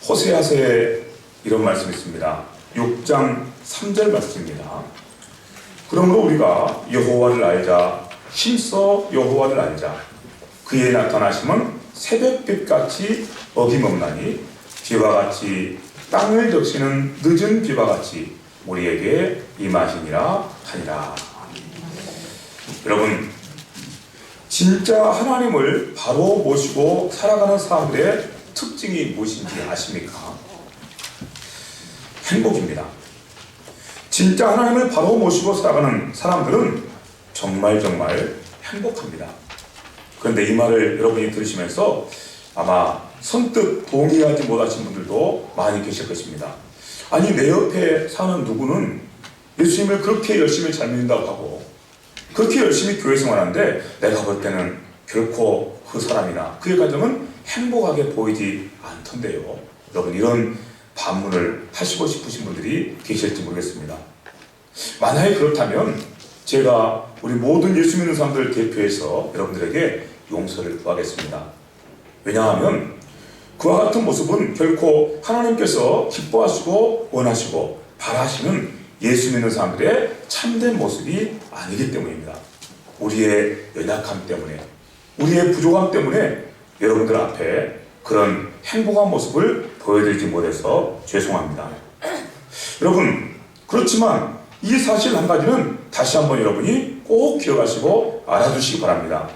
호세아서에 이런 말씀이 있습니다. 6장 3절 말씀입니다. 그러므로 우리가 여호와를 알자, 힘써 여호와를 알자. 그의 나타나심은 새벽빛같이 어김없나니 비와 같이 땅을 적시는 늦은 비와 같이 우리에게 임하시니라 하니라. 여러분, 진짜 하나님을 바로 모시고 살아가는 사람들의 특징이 무엇인지 아십니까? 행복입니다. 진짜 하나님을 바로 모시고 살아가는 사람들은 정말 행복합니다. 그런데 이 말을 여러분이 들으시면서 아마 선뜻 동의하지 못하신 분들도 많이 계실 것입니다. 아니, 내 옆에 사는 누구는 예수님을 그렇게 열심히 잘 믿는다고 하고 그렇게 열심히 교회 생활하는데 내가 볼 때는 결코 그 사람이나 그의 가정은 행복하게 보이지 않던데요. 여러분, 이런 반문을 하시고 싶으신 분들이 계실지 모르겠습니다. 만약에 그렇다면 제가 우리 모든 예수 믿는 사람들을 대표해서 여러분들에게 용서를 구하겠습니다. 왜냐하면 그와 같은 모습은 결코 하나님께서 기뻐하시고 원하시고 바라시는 예수 믿는 사람들의 참된 모습이 아니기 때문입니다. 우리의 연약함 때문에, 우리의 부족함 때문에 여러분들 앞에 그런 행복한 모습을 보여드리지 못해서 죄송합니다. 여러분, 그렇지만 이 사실 한 가지는 다시 한번 여러분이 꼭 기억하시고 알아두시기 바랍니다.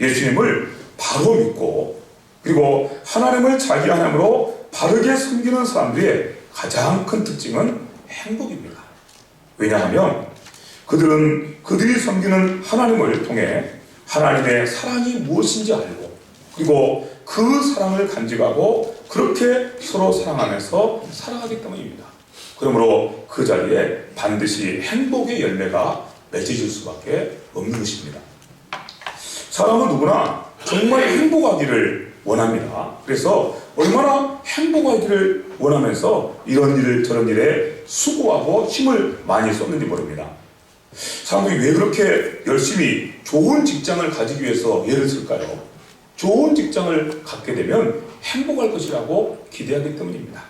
예수님을 바로 믿고 그리고 하나님을 자기 하나님으로 바르게 섬기는 사람들의 가장 큰 특징은 행복입니다. 왜냐하면 그들이 섬기는 하나님을 통해 하나님의 사랑이 무엇인지 알고 그리고 그 사랑을 간직하고 그렇게 서로 사랑하면서 살아가기 때문입니다. 그러므로 그 자리에 반드시 행복의 열매가 맺어질 수밖에 없는 것입니다. 사람은 누구나 정말 행복하기를 원합니다. 그래서 얼마나 행복하기를 원하면서 이런 일 저런 일에 수고하고 힘을 많이 썼는지 모릅니다. 사람들이 왜 그렇게 열심히 좋은 직장을 가지기 위해서 애를 쓸까요? 좋은 직장을 갖게 되면 행복할 것이라고 기대하기 때문입니다.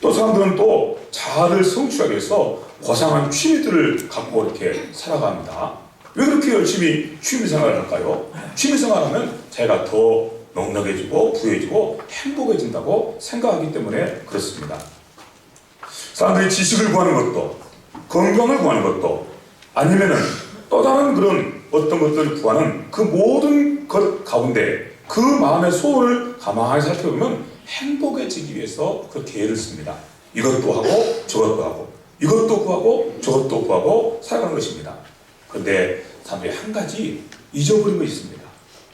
또 사람들은 또 자아를 성취하기 위해서 고상한 취미들을 갖고 이렇게 살아갑니다. 왜 그렇게 열심히 취미생활을 할까요? 취미생활하면 자기가 더 넉넉해지고 부유해지고 행복해진다고 생각하기 때문에 그렇습니다. 사람들이 지식을 구하는 것도 건강을 구하는 것도 아니면은 또 다른 그런 어떤 것들을 구하는 그 모든 것 가운데 그 마음의 소원을 가만히 살펴보면 행복해지기 위해서 그렇게 애를 씁니다. 이것도 하고 저것도 하고 이것도 구하고 저것도 구하고 살아가는 것입니다. 그런데 사람들이 한 가지 잊어버린 것이 있습니다.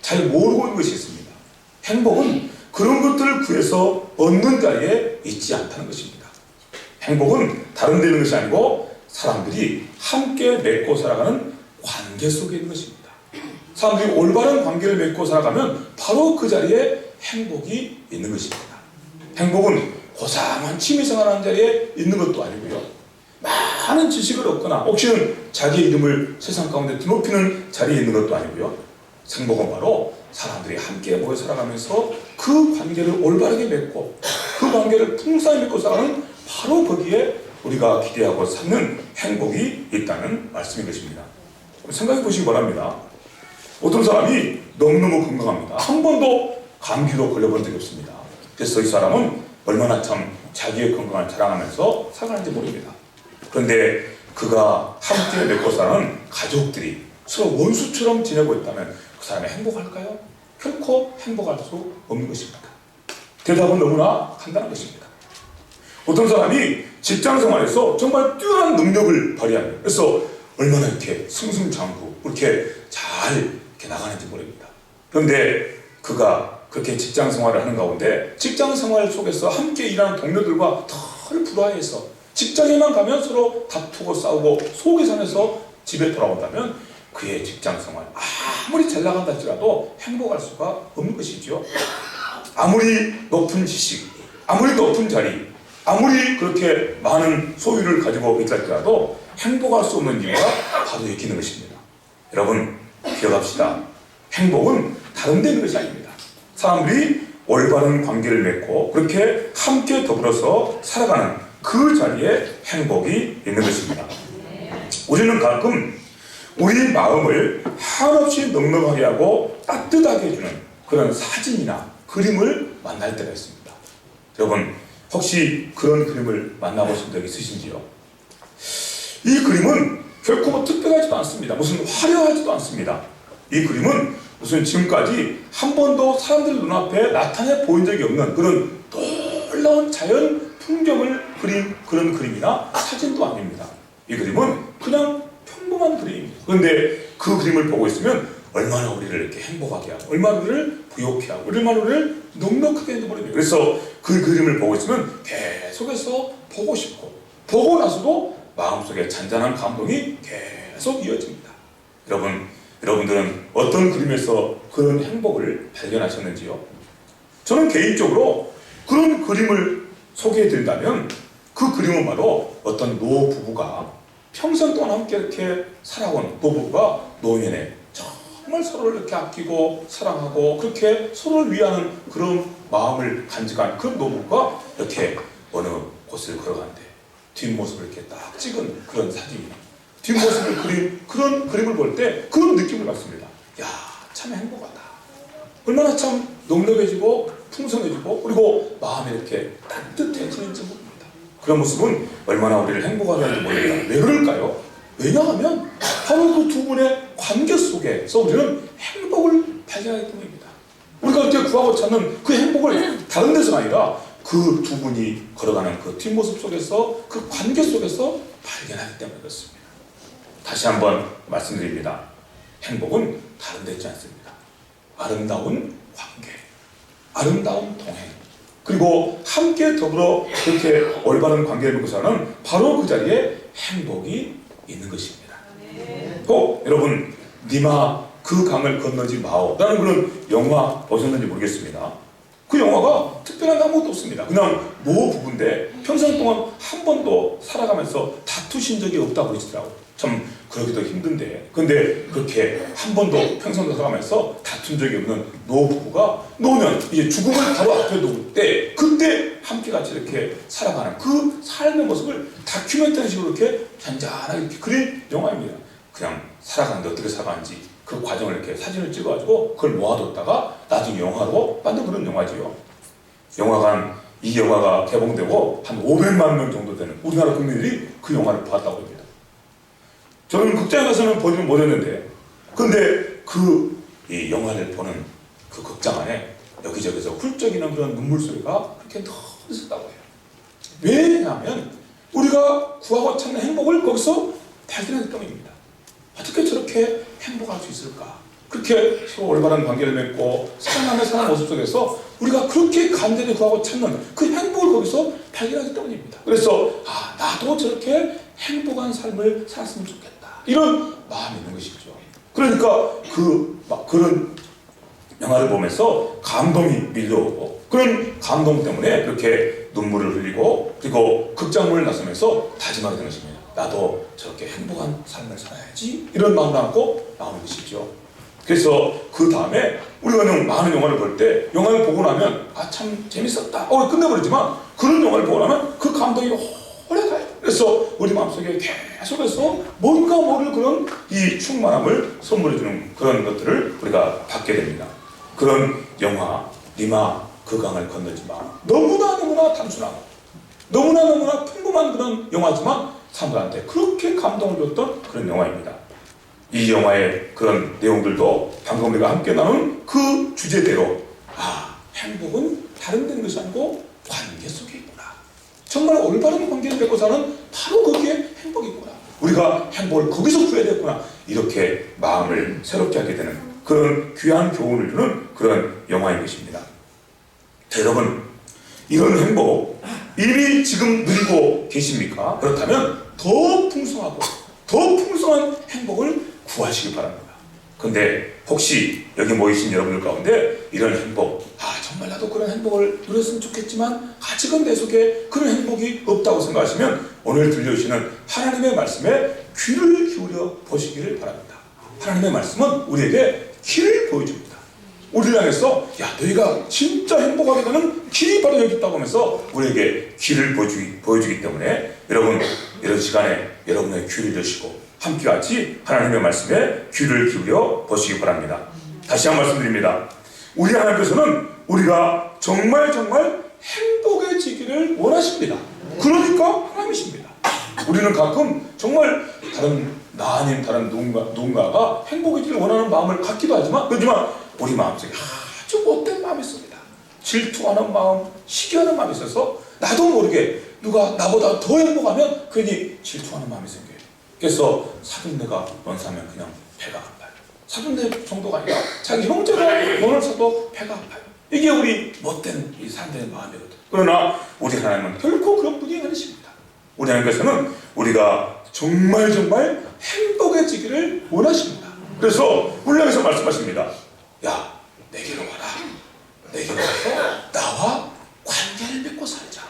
잘 모르고 있는 것이 있습니다. 행복은 그런 것들을 구해서 얻는 자리에 있지 않다는 것입니다. 행복은 다른 데 있는 것이 아니고 사람들이 함께 맺고 살아가는 관계 속에 있는 것입니다. 사람들이 올바른 관계를 맺고 살아가면 바로 그 자리에 행복이 있는 것입니다. 행복은 고상한 취미생활하는 자리에 있는 것도 아니고요. 많은 지식을 얻거나 혹시는 자기의 이름을 세상 가운데 드높이는 자리에 있는 것도 아니고요. 행복은 바로 사람들이 함께 모여 살아가면서 그 관계를 올바르게 맺고 그 관계를 풍성히 맺고 살아가는 바로 거기에 우리가 기대하고 찾는 행복이 있다는 말씀인 것입니다. 생각해 보시기 바랍니다. 어떤 사람이 너무너무 건강합니다. 한 번도 감기로 걸려본 적이 없습니다. 그래서 이 사람은 얼마나 참 자기의 건강을 자랑하면서 살아가는지 모릅니다. 그런데 그가 함께 맺고 사는 가족들이 서로 원수처럼 지내고 있다면 그 사람이 행복할까요? 결코 행복할 수 없는 것입니다. 대답은 너무나 간단한 것입니다. 어떤 사람이 직장 생활에서 정말 뛰어난 능력을 발휘합니다. 그래서 얼마나 이렇게 승승장구 이렇게 잘 이렇게 나가는지 모릅니다. 그런데 그가 그렇게 직장 생활을 하는 가운데 직장 생활 속에서 함께 일하는 동료들과 덜 불화해서 직장에만 가면 서로 다투고 싸우고 속이 상해서 집에 돌아온다면 그의 직장 생활 아무리 잘 나간다 할지라도 행복할 수가 없는 것이죠. 아무리 높은 지식, 아무리 높은 자리, 아무리 그렇게 많은 소유를 가지고 있다 할지라도 행복할 수 없는 이유가 바로 여기 있는 것입니다. 여러분 기억합시다. 행복은 다른 데 있는 것이 아닙니다. 사람들이 올바른 관계를 맺고 그렇게 함께 더불어서 살아가는 그 자리에 행복이 있는 것입니다. 우리는 가끔 우리 마음을 한없이 넉넉하게 하고 따뜻하게 해주는 그런 사진이나 그림을 만날 때가 있습니다. 여러분 혹시 그런 그림을 만나보신 적 있으신지요? 이 그림은 결코 뭐 특별하지도 않습니다. 무슨 화려하지도 않습니다. 이 그림은 무슨 지금까지 한 번도 사람들 눈앞에 나타내 보인 적이 없는 그런 놀라운 자연 풍경을 그린 그런 그림이나 사진도 아닙니다. 이 그림은 그냥 평범한 그림입니다. 그런데 그 그림을 보고 있으면 얼마나 우리를 이렇게 행복하게 하고 얼마나 우리를 부욕해 하고 얼마나 우리를 넉넉하게 해버립니다. 그래서 그 그림을 보고 있으면 계속해서 보고 싶고 보고 나서도 마음속에 잔잔한 감동이 계속 이어집니다. 여러분들은 어떤 그림에서 그런 행복을 발견하셨는지요? 저는 개인적으로 그런 그림을 소개해 드린다면 그 그림은 바로 어떤 노부부가 평생 동안 함께 이렇게 살아온 노부부가 노년에 정말 서로를 이렇게 아끼고 사랑하고 그렇게 서로를 위하는 그런 마음을 간직한 그런 노부부가 이렇게 어느 곳을 걸어가는데 뒷모습을 이렇게 딱 찍은 그런 사진입니다. 뒷모습을 그린 그런 그림을 볼 때 그런 느낌을 받습니다. 야, 참 행복하다. 얼마나 참 넉넉해지고 풍성해지고 그리고 마음이 이렇게 따뜻해지는지 모릅니다. 그런 모습은 얼마나 우리를 행복하게 하는지 모릅니다. 왜 그럴까요? 왜냐하면 바로 그 두 분의 관계 속에서 우리는 행복을 발견하기 때문입니다. 우리가 이렇게 구하고 찾는 그 행복을 다른 데서가 아니라 그 두 분이 걸어가는 그 뒷모습 속에서 그 관계 속에서 발견하기 때문에 그렇습니다. 다시 한번 말씀드립니다. 행복은 다른 데 있지 않습니다. 아름다운 관계, 아름다운 동행, 그리고 함께 더불어 그렇게 올바른 관계를 맺고 사는 바로 그 자리에 행복이 있는 것입니다. 또 여러분 니마 그 강을 건너지 마오 라는 그런 영화 보셨는지 모르겠습니다. 그 영화가 특별한 아무것도 없습니다. 그냥 노부부인데 평생 동안 한 번도 살아가면서 다투신 적이 없다고 그러시더라고요. 참 그러기도 힘든데 근데 그렇게 한 번도 평생 살아가면서 다툰 적이 없는 노부부가 노년 이제 죽음을 바로 앞에 두고 때 그때 함께 같이 이렇게 살아가는 그 삶의 모습을 다큐멘터리식으로 이렇게 잔잔하게 이렇게 그린 영화입니다. 그냥 살아가는데 어떻게 살아가는지 그 과정을 이렇게 사진을 찍어가지고 그걸 모아뒀다가 나중에 영화로 만든 그런 영화지요. 이 영화가 개봉되고 한 500만 명 정도 되는 우리나라 국민들이 그 영화를 봤다고 합니다. 저는 극장에 가서는 보지는 못했는데 근데 이 영화를 보는 그 극장 안에 여기저기서 훌쩍이는 그런 눈물 소리가 그렇게 늘 있었다고 해요. 왜냐하면 우리가 구하고 찾는 행복을 거기서 발견하기 때문입니다. 어떻게 저렇게 행복할 수 있을까? 그렇게 서로 올바른 관계를 맺고 사랑하며 사는 모습 속에서 우리가 그렇게 간절히 구하고 찾는 그 행복을 거기서 발견하기 때문입니다. 그래서 나도 저렇게 행복한 삶을 살았으면 좋겠다. 이런 마음이 있는 것이죠. 그러니까 그런 영화를 보면서 감동이 밀려오고 그런 감동 때문에 그렇게 눈물을 흘리고 그리고 극장문을 나서면서 다짐하게 되는 것입니다. 나도 저렇게 행복한 삶을 살아야지 이런 마음을 안고 나오는 것이죠. 그래서 그 다음에 우리가 많은 영화를 볼 때 영화를 보고 나면 참 재밌었다 끝내버리지만 그런 영화를 보고 나면 그 감동이 오래 가요. 그래서 우리 마음속에 계속해서 뭔가 모를 그런 이 충만함을 선물해주는 그런 것들을 우리가 받게 됩니다. 그런 영화 니마 그 강을 건너지 마 너무나 단순하고 너무나 평범한 그런 영화지만 사람들한테 그렇게 감동을 줬던 그런 영화입니다. 이 영화의 그런 내용들도 방금 우리가 함께 나눈 그 주제대로 행복은 다른 데는 것이 아니고 관계 속에 있구나. 정말 올바른 관계를 맺고 사는 바로 거기에 행복이 있구나. 우리가 행복을 거기서 구해야 되겠구나. 이렇게 마음을 새롭게 하게 되는 그런 귀한 교훈을 주는 그런 영화인 것입니다. 자, 여러분 이런 행복 이미 지금 누리고 계십니까? 그렇다면 더 풍성하고 더 풍성한 행복을 구하시기 바랍니다. 근데 혹시 여기 모이신 여러분들 가운데 이런 행복 정말 나도 그런 행복을 누렸으면 좋겠지만 아직은 내 속에 그런 행복이 없다고 생각하시면 오늘 들려주시는 하나님의 말씀에 귀를 기울여 보시기를 바랍니다. 하나님의 말씀은 우리에게 길을 보여줍니다. 우리를 향해서 야, 너희가 진짜 행복하게 되는 길이 바로 여기 있다고 하면서 우리에게 길을 보여주기 때문에 여러분, 이런 시간에 여러분의 귀를 여시고 함께 같이 하나님의 말씀에 귀를 기울여 보시기 바랍니다. 다시 한 번 말씀드립니다. 우리 하나님께서는 우리가 정말 행복해지기를 원하십니다. 그러니까 하나님이십니다. 우리는 가끔 정말 나 아닌 다른 누군가가 행복해지기를 원하는 마음을 갖기도 하지만, 그렇지만 우리 마음속에 아주 못된 마음이 있습니다. 질투하는 마음, 시기하는 마음이 있어서 나도 모르게 누가 나보다 더 행복하면 괜히 질투하는 마음이 생겨요. 그래서 사돈네가 넌 사면 그냥 배가 아파요. 사돈네 정도가 아니라 자기 형제가 너를 사도 배가 아파요. 이게 우리 못된 이 사람들의 마음이거든. 그러나 우리 하나님은 결코 그런 분이 아니십니다. 우리 하나님께서는 우리가 정말 행복해지기를 원하십니다. 그래서 물량에서 말씀하십니다. 야, 내게로 와라. 내게로 와서 나와 관계를 맺고 살자.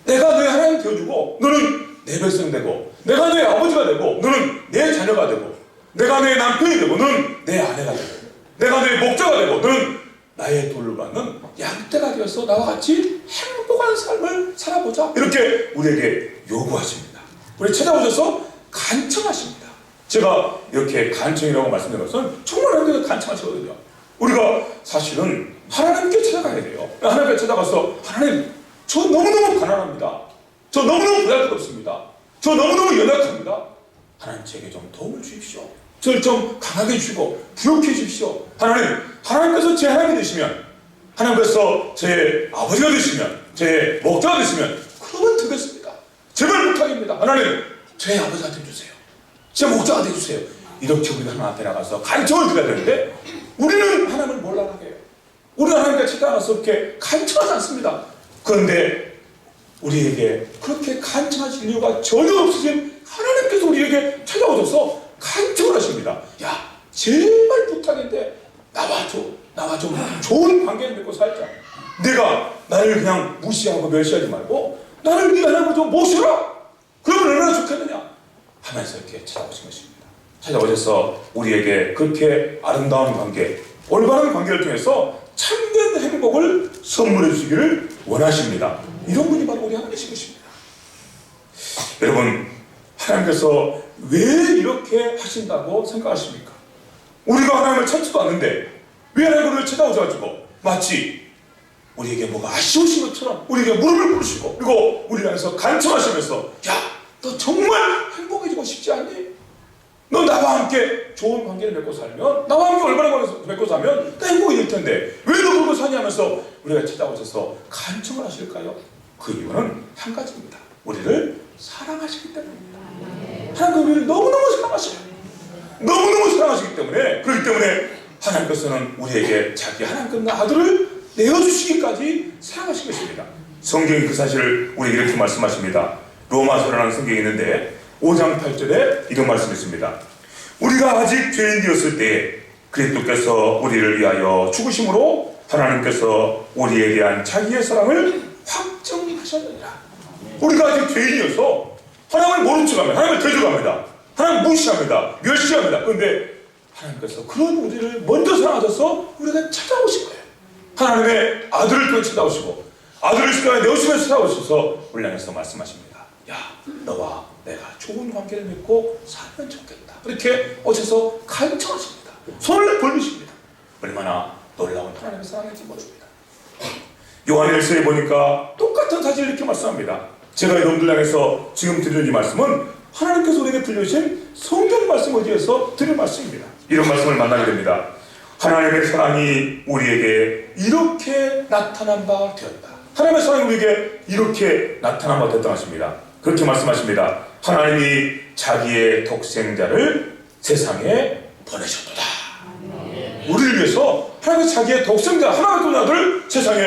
내가 너의 하나님 되어주고 너는 내 백성 되고, 내가 너의 아버지가 되고 너는 내 자녀가 되고, 내가 너의 남편이 되고 너는 내 아내가 되고, 내가 너의 목자가 되고 너는 나의 돌을 받는 양떼가 되어서 나와 같이 행복한 삶을 살아보자. 이렇게 우리에게 요구하십니다. 우리 찾아오셔서 간청하십니다. 제가 이렇게 간청이라고 말씀드린 것은 정말 하나님께서 간청하시거든요. 우리가 사실은 하나님께 찾아가야 돼요. 하나님께 찾아가서 하나님, 저 너무너무 가난합니다. 저 너무너무 부담스럽습니다. 저 너무너무 연약합니다. 하나님, 제게 좀 도움을 주십시오. 저를 좀 강하게 해주시고 부욕해 주십시오. 하나님께서 제 하나님이 되시면, 하나님께서 제 아버지가 되시면, 제 목자가 되시면 그러면 되겠습니다. 제발 부탁입니다. 하나님, 제 아버지가 되주세요. 제 목자가 되주세요. 이렇게 우리가 하나님 앞에 나가서 간청을 드려야 되는데 우리는 하나님을 몰라하게 해요. 우리는 하나님께 찾아가서 이렇게 간청하지 않습니다. 그런데 우리에게 그렇게 간청하실 이유가 전혀 없으신 하나님께서 우리에게 찾아오셔서 간청을 하십니다. 야, 제발 부탁인데 나와 좀 좋은 관계를 맺고 살자. 내가 나를 그냥 무시하고 멸시하지 말고 나를 네 하나님을 좀 모셔라. 그러면 얼마나 좋겠느냐 하면서 이렇게 찾아오신 것입니다. 찾아오셔서 우리에게 그렇게 아름다운 관계, 올바른 관계를 통해서 참된 행복을 선물해 주시기를 원하십니다. 이런 분이 바로 우리 하나님이신 것입니다. 여러분, 하나님께서 왜 이렇게 하신다고 생각하십니까? 우리가 하나님을 찾지도 않는데 왜 하나님을 찾아오셔가지고 마치 우리에게 뭐가 아쉬우신 것처럼 우리에게 무릎을 꿇으시고, 그리고 우리를 향해서 간청하시면서 야, 너 정말 행복해지고 싶지 않니? 너 나와 함께 좋은 관계를 맺고 살면, 나와 함께 얼마나 맺고 살면 나 행복이 될 텐데 왜 너 그러고 사냐 하면서 우리가 찾아오셔서 간청을 하실까요? 그 이유는 한 가지입니다. 우리를 사랑하시기 때문입니다. 하나님은 우리를 너무너무 사랑하셔요. 너무너무 사랑하시기 때문에, 그렇기 때문에 하나님께서는 우리에게 자기 하나님의 아들을 내어주시기까지 사랑하신 것입니다. 성경이 그 사실을 우리에게 이렇게 말씀하십니다. 로마서라는 성경이 있는데 5장 8절에 이런 말씀이 있습니다. 우리가 아직 죄인이었을 때 그리스도께서 우리를 위하여 죽으심으로 하나님께서 우리에 대한 자기의 사랑을 확정하셨느니라. 우리가 아직 죄인이어서 하나님을 모른 척합니다. 하나님을 대적합니다. 하나님을 무시합니다. 멸시합니다. 그런데 하나님께서 그런 우리를 먼저 사랑하셔서 우리가 찾아오신 거예요. 하나님의 아들을 통해 찾아오시고 아들을 시간에 내오시면서 찾아오셔서 우리 향해서 말씀하십니다. 야, 너와 내가 좋은 관계를 맺고 살면 좋겠다. 이렇게 오셔서 간청하십니다. 손을 벌리십니다. 얼마나 놀라운 하나님의 사랑인지 모릅니다. 요한일서에 보니까 똑같은 사실을 이렇게 말씀합니다. 제가 여러분들 향해서 지금 드리는 이 말씀은 하나님께서 우리에게 들려주신 성경 말씀 의지해서 드릴 말씀입니다. 이런 말씀을 만나게 됩니다. 하나님의 사랑이 우리에게 이렇게 나타난 바 되었다. 하나님의 사랑이 우리에게 이렇게 나타난 바 되었다 하십니다. 그렇게 말씀하십니다. 하나님이 자기의 독생자를 세상에 보내셨도다. 우리를 위해서 하나님이 자기의 독생자 하나님의 아들을 세상에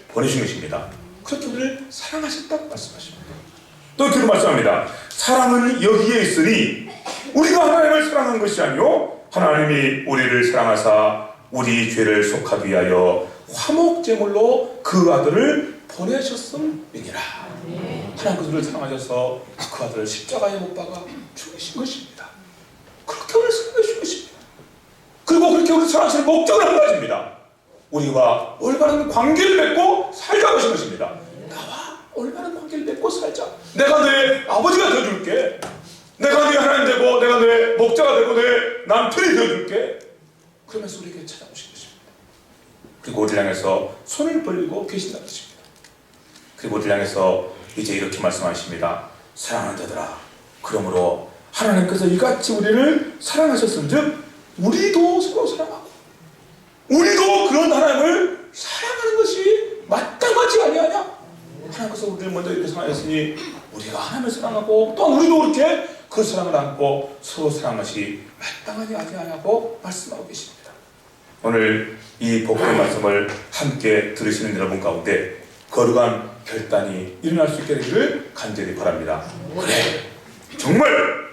보내신 것입니다. 그렇게 우리를 사랑하셨다고 말씀하십니다. 또 이렇게 말씀합니다. 사랑은 여기에 있으니 우리가 하나님을 사랑한 것이 아니요 하나님이 우리를 사랑하사 우리 죄를 속하기 위하여 화목제물로 그 아들을 보내셨음이니라. 하나님께서 우리를 사랑하셔서 그 아들을 십자가에 못 박아 죽이신 것입니다. 그렇게 우리를 사랑해 주신 것입니다. 그리고 그렇게 우리를 사랑하시는 목적은 한 가지입니다. 우리와 올바른 관계를 맺고 살자고 하신 것입니다. 나와 올바른 관계를 맺고 살자. 내가 내 아버지가 되어줄게. 내가 네 하나님 되고 내가 내 목자가 되고 내 남편이 되어줄게. 그러면서 우리에게 찾아오신 것입니다. 그리고 우리를 향해서 손을 벌리고 계신다는 것입니다. 그리고 우리를 향해서 이제 이렇게 말씀하십니다. 사랑하는 자들아, 그러므로 하나님께서 이같이 우리를 사랑하셨은즉 우리도 서로 사랑하고 우리도 그런 하나님을 사랑하는 것이 마땅하지 아니하냐? 하나님께서 우리를 먼저 이렇게 사랑하셨으니 우리가 하나님을 사랑하고 또한 우리도 그렇게 그 사랑을 안고 서로 사랑하는 것이 마땅하지 아니하냐고 말씀하고 계십니다. 오늘 이 복된 말씀을 함께 들으시는 여러분 가운데 거룩한 결단이 일어날 수 있게 되기를 간절히 바랍니다. 그래, 정말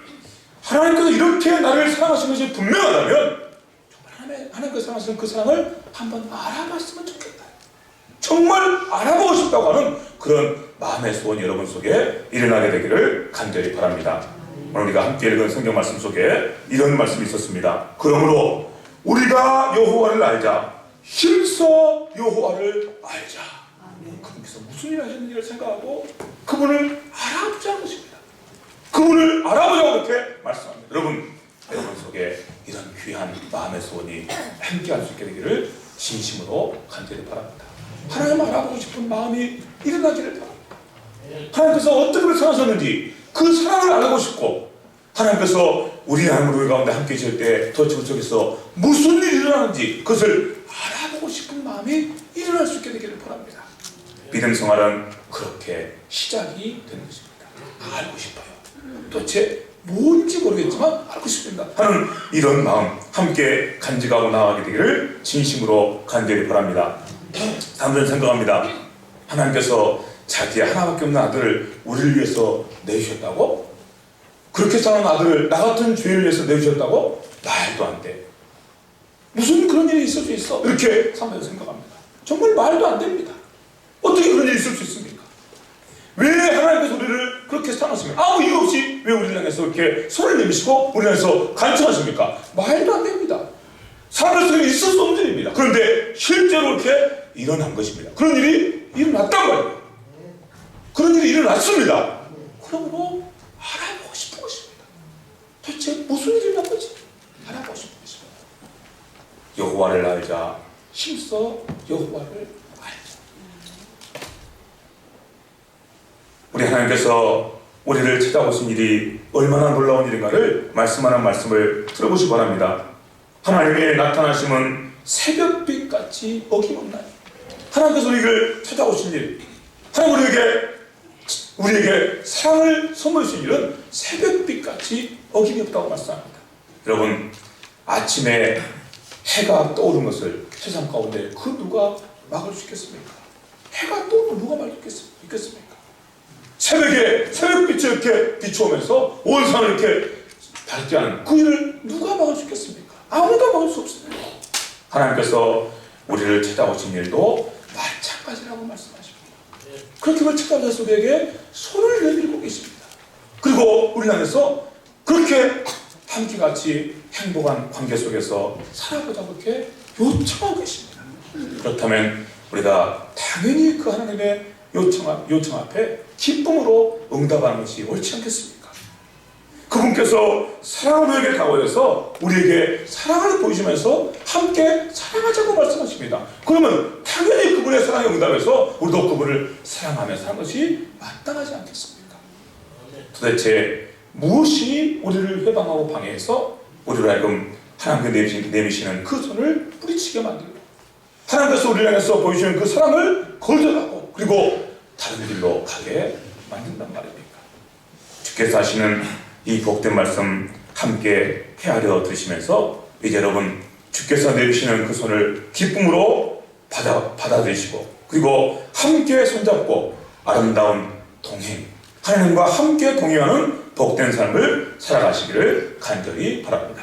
하나님께서 이렇게 나를 사랑하신 것이 분명하다면 정말 하나님께서 사랑하시는 그 사랑을 한번 알아봤으면 좋겠다. 정말 알아보고 싶다고 하는 그런 마음의 소원이 여러분 속에 일어나게 되기를 간절히 바랍니다. 오늘 우리가 함께 읽은 성경 말씀 속에 이런 말씀이 있었습니다. 그러므로 우리가 여호와를 알자. 힘써 여호와를 알자. 그분께서 무슨 일을 하셨는지를 생각하고 그분을 알아보자는 것입니다. 그분을 알아보자고 그렇게 말씀합니다. 여러분 속에 이런 귀한 마음의 소원이 함께 할 수 있게 되기를 진심으로 간절히 바랍니다. 하나님 알아보고 싶은 마음이 일어나기를 바랍니다. 하나님께서 어떻게 사랑하셨는지 그 사랑을 알고 싶고 하나님께서 우리 하나님 가운데 함께 계실 때 도대체 그 속에서 무슨 일이 일어나는지 그것을 알아보고 싶은 마음이 일어날 수 있게 되기를 바랍니다. 믿음 생활은 그렇게 시작이 되는 것입니다. 알고 싶어요. 도대체 뭔지 모르겠지만 알고 싶습니다 하는 이런 마음 함께 간직하고 나아가게 되기를 진심으로 간절히 바랍니다. 사람들은 생각합니다. 하나님께서 자기 하나밖에 없는 아들을 우리를 위해서 내주셨다고? 그렇게 사는 아들을 나 같은 죄를 위해서 내주셨다고? 말도 안 돼. 무슨 그런 일이 있을 수 있어? 이렇게 사람들은 생각합니다. 정말 말도 안 됩니다. 어떻게 그런 일이 있을 수 있습니까? 왜 하나님께서 우리를 그렇게 사랑하십니까? 아무 이유 없이 왜 우리를 향해서 이렇게 손을 내미시고 우리를 향해서 간청하십니까? 말도 안 됩니다. 사람들 속에 있을 수 없는 일입니다. 그런데 실제로 이렇게 일어난 것입니다. 그런 일이 일어났단 말이에요. 그런 일이 일어났습니다. 그러므로 알아보고 싶은 것입니다. 도대체 무슨 일이 일어난 거지? 알아보고 싶은 것입니다. 여호와를 알자. 힘써 여호와를 알자. 우리 하나님께서 우리를 찾아오신 일이 얼마나 놀라운 일인가를 말씀하는 말씀을 들어보시기 바랍니다. 하나님의 나타나심은 새벽빛같이 어김없나요? 하나님께서 우리를 찾아오신 일, 하나님 우리에게 사랑을 선물해 주신 일은 새벽빛같이 어김이 없다고 말씀합니다. 여러분, 아침에 해가 떠오른 것을 세상 가운데 그 누가 막을 수 있겠습니까? 해가 떠오르면 누가 막을 수 있겠습니까? 새벽에 새벽빛이 이렇게 비추오면서 온 산을 이렇게 밝게 하는 그 일을 누가 막을 수 있겠습니까? 아무도 막을 수 없습니다. 하나님께서 우리를 찾아오신 일도 마찬가지라고 말씀하십니다. 그렇게 우리를 찾아오신 우리에게 손을 내밀고 계십니다. 그리고 우리 안에서 그렇게 함께같이 행복한 관계 속에서 살아보자고 이렇게 요청하고 계십니다. 그렇다면 우리가 당연히 그 하나님의 요청 앞에 기쁨으로 응답하는 것이 옳지 않겠습니까? 그분께서 사랑으로 다가오셔서 우리에게 사랑을 보이시면서 함께 사랑하자고 말씀하십니다. 그러면 당연히 그분의 사랑에 응답해서 우리도 그분을 사랑하며 사는 것이 마땅하지 않겠습니까? 도대체 무엇이 우리를 회방하고 방해해서 우리를 하여금 하나님께 내미시는 그 손을 뿌리치게 만들고 하나님께서 우리를 향해서 보여주시는 그 사랑을 거절하고 그리고 다른 길로 가게 만든단 말입니까? 주께서 하시는 이 복된 말씀 함께 헤아려 들으시면서 이제 여러분 주께서 내리시는 그 손을 기쁨으로 받아들이시고 그리고 함께 손잡고 아름다운 동행 하나님과 함께 동행하는 복된 삶을 살아가시기를 간절히 바랍니다.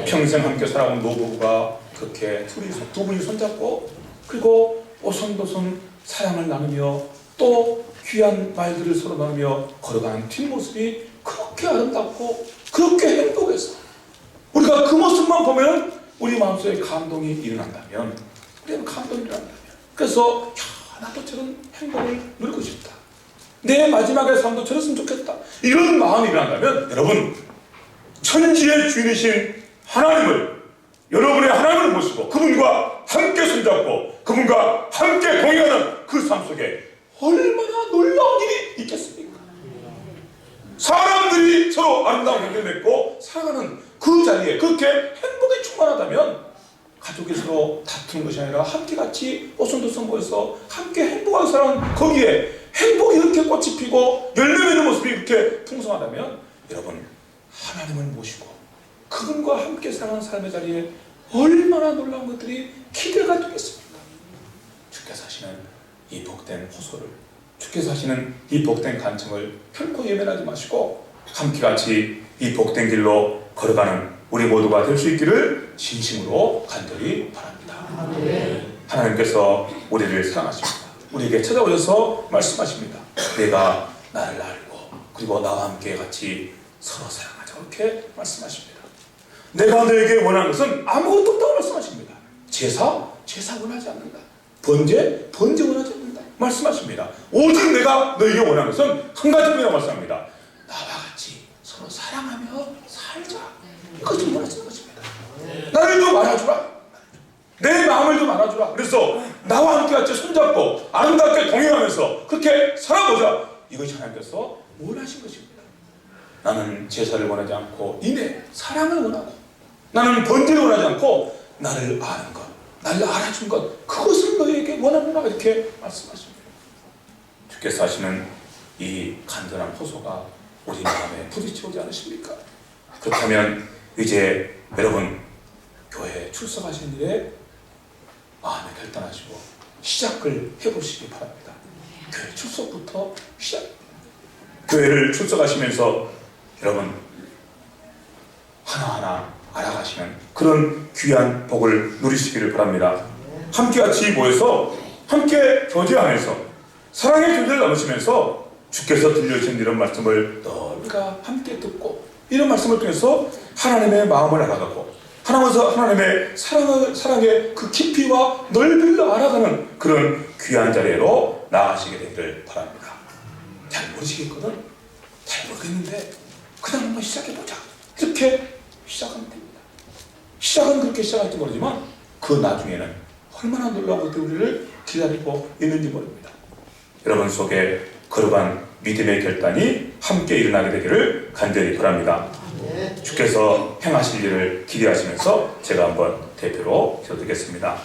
평생 함께 살아온 노부부가 그렇게 두 분이 손잡고 그리고 오손도손 사랑을 나누며 또 귀한 말들을 서로 나누며 걸어가는 뒷모습이 그렇게 아름답고 그렇게 행복해서 우리가 그 모습만 보면 우리 마음속에 감동이 일어난다면 우리는 감동이란다면. 그래서 나도 저런 행복을 누리고 싶다. 내 마지막의 삶도 저랬으면 좋겠다. 이런 마음이 일어난다면 여러분, 천지의 주인이신 하나님을, 여러분의 하나님을 모시고 그분과 함께 손잡고 그분과 함께 동행하는 그 삶 속에 얼마나 놀라운 일이 있겠습니까? 사람들이 서로 아름다운 관계를 맺고 살아가는 그 자리에 그렇게 행복이 충만하다면 가족이 서로 다투는 것이 아니라 함께 같이 오손도손 모여서 함께 행복하게 살아가는 거기에 행복이 이렇게 꽃이 피고 열매 맺는 모습이 이렇게 풍성하다면 여러분, 하나님을 모시고 그분과 함께 살아가는 삶의 자리에 얼마나 놀라운 것들이 기대가 되겠습니까? 주께서 하시는 이 복된 호소를, 주께서 하시는 이 복된 간청을 결코 예면하지 마시고 함께 같이 이 복된 길로 걸어가는 우리 모두가 될 수 있기를 진심으로 간절히 바랍니다. 하나님께서 우리를 사랑하십니다. 우리에게 찾아오셔서 말씀하십니다. 내가 나를 알고 그리고 나와 함께 같이 서로 사랑하자, 이렇게 말씀하십니다. 내가 너에게 원하는 것은 아무것도 없다고 말씀하십니다. 제사 원하지 않는다. 번제 원하지 않는다 말씀하십니다. 오직 내가 너에게 원하는 것은 한 가지뿐이라고 말씀합니다. 나와 같이 서로 사랑하며 살자. 이것을 원하시는 것입니다. 나를 좀 알아주라. 내 마음을 좀 알아주라. 그래서 나와 함께 같이 손잡고 아름답게 동행하면서 그렇게 살아보자. 이것이 하나님께서 원하신 것입니다. 나는 제사를 원하지 않고 이내 사랑을 원하고, 나는 번제를 원하지 않고 나를 아는 것, 나를 알아준 것, 그것을 너에게 원하노라, 이렇게 말씀하십니다. 주께서 하시는 이 간절한 호소가 우리 마음에 부딪혀오지 않으십니까? 그렇다면 이제 여러분, 교회에 출석하시는 일에 마음에 결단하시고 시작을 해보시기 바랍니다. 교회 출석부터 시작입니다. 교회를 출석하시면서 여러분, 하나하나 알아가시는 그런 귀한 복을 누리시기를 바랍니다. 함께 같이 모여서 함께 교제하면서 사랑의 교제를 나누시면서 주께서 들려주신 이런 말씀을 우리가 함께 듣고 이런 말씀을 통해서 하나님의 마음을 알아가고 하나님의 사랑의 그 깊이와 넓이를 알아가는 그런 귀한 자리로 나아가시게 되기를 바랍니다. 잘 모르시겠거든? 잘 모르겠는데 그냥 한번 시작해보자, 이렇게 시작하면 됩니다. 시작은 그렇게 시작할지 모르지만 그 나중에는 얼마나 놀라운 것들이 우리를 기다리고 있는지 모릅니다. 여러분 속에 거룩한 믿음의 결단이 함께 일어나게 되기를 간절히 바랍니다. 주께서 행하실 일을 기대하시면서 제가 한번 대표로 기도드리겠습니다.